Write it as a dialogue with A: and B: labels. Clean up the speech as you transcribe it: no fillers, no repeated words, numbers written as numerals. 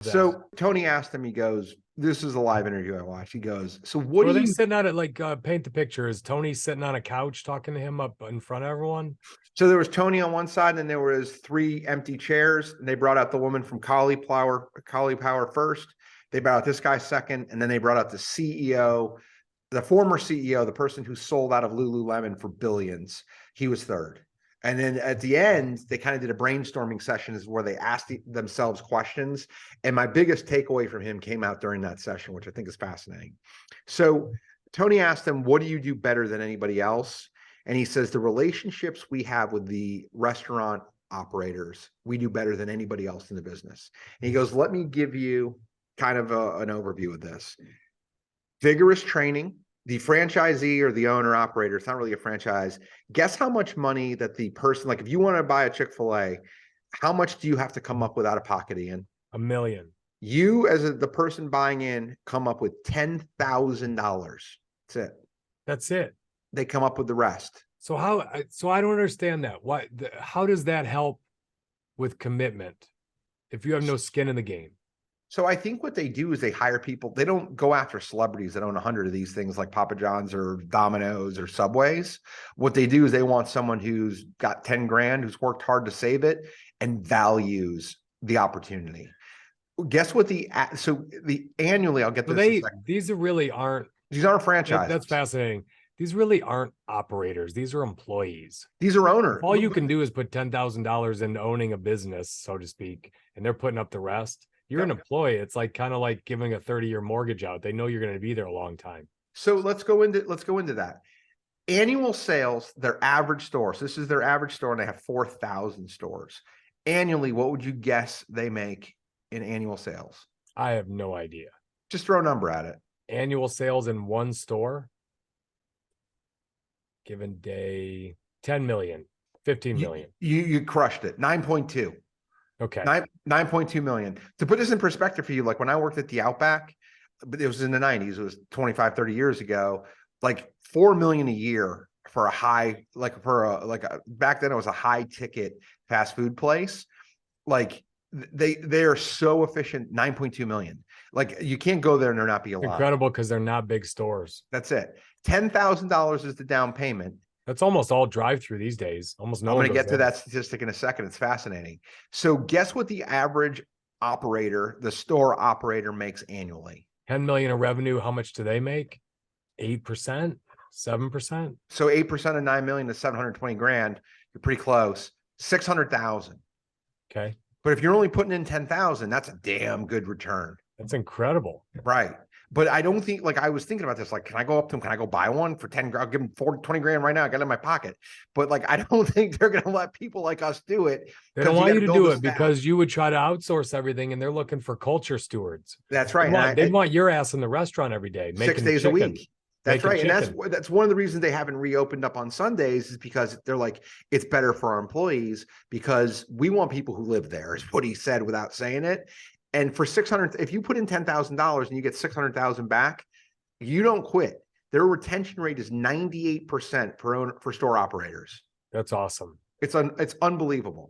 A: So Tony asked him, he goes, this is a live interview I watched. He goes, so what
B: So
A: do
B: are they
A: you,
B: sitting on it like paint the picture? Is Tony sitting on a couch talking to him up in front of everyone?
A: so there was Tony on one side and there was three empty chairs and they brought out the woman from Power first. They brought out this guy second. And then they brought out the CEO, the former CEO, the person who sold out of Lululemon for billions. He was third. And then at the end, they kind of did a brainstorming session where they asked themselves questions. And my biggest takeaway from him came out during that session, which I think is fascinating. So Tony asked him, what do you do better than anybody else? And he says, the relationships we have with the restaurant operators, we do better than anybody else in the business. And he goes, let me give you kind of an overview of this. Vigorous training. The franchisee or the owner operator, it's not really a franchise. Guess how much money that the person, like if you want to buy a Chick-fil-A, how much do you have to come up with out of pocket, Ian?
B: $1 million.
A: You, as the person buying in, come up with $10,000. That's it.
B: That's it.
A: They come up with the rest.
B: So I don't understand that. How does that help with commitment if you have no skin in the game?
A: So I think what they do is they hire people. They don't go after celebrities that own 100 of these things like Papa John's or Domino's or Subways. What they do is they want someone who's got 10 grand, who's worked hard to save it and values the opportunity. Guess what annually, I'll get this.
B: These aren't
A: franchises.
B: That's fascinating. These really aren't operators. These are employees.
A: These are owners.
B: All you can do is put $10,000 into owning a business, so to speak, and they're putting up the rest. You're an employee. It's like kind of like giving a 30-year mortgage out. They know you're going to be there a long time.
A: So let's go into that. Annual sales, their average store. So this is their average store, and they have 4,000 stores. Annually, what would you guess they make in annual sales?
B: I have no idea.
A: Just throw a number at it.
B: Annual sales in one store, given day, 10 million, 15 million.
A: You crushed it. 9.2.
B: Okay.
A: 9.2 million. To put this in perspective for you, like when I worked at the Outback, but it was in the 90s, it was 25, 30 years ago, like 4 million a year for a high, back then it was a high ticket fast food place. Like they are so efficient. 9.2 million. Like you can't go there and there not be a lot.
B: Incredible, because they're not big stores.
A: That's it. $10,000 is the down payment.
B: That's almost all drive-through these days. Almost no.
A: I'm going to get to that statistic in a second. It's fascinating. So guess what the average operator, the store operator, makes annually?
B: 10 million in revenue. How much do they make? 8%, 7%.
A: So 8% of 9 million is 720 grand. You're pretty close. 600,000.
B: Okay.
A: But if you're only putting in 10,000, that's a damn good return.
B: That's incredible.
A: Right. But I don't think, like, I was thinking about this, like, can I go up to them? Can I go buy one for 10? I'll give them 20 grand right now. I got it in my pocket. But like, I don't think they're going to let people like us do it.
B: They don't want you to do it because you would try to outsource everything, and they're looking for culture stewards.
A: That's right.
B: They want your ass in the restaurant every day,
A: 6 days a week. That's right. And that's one of the reasons they haven't reopened up on Sundays, is because they're like, it's better for our employees because we want people who live there, is what he said without saying it. And for 600, if you put in $10,000 and you get 600,000 back, you don't quit. Their retention rate is 98% for store operators.
B: That's awesome.
A: It's unbelievable.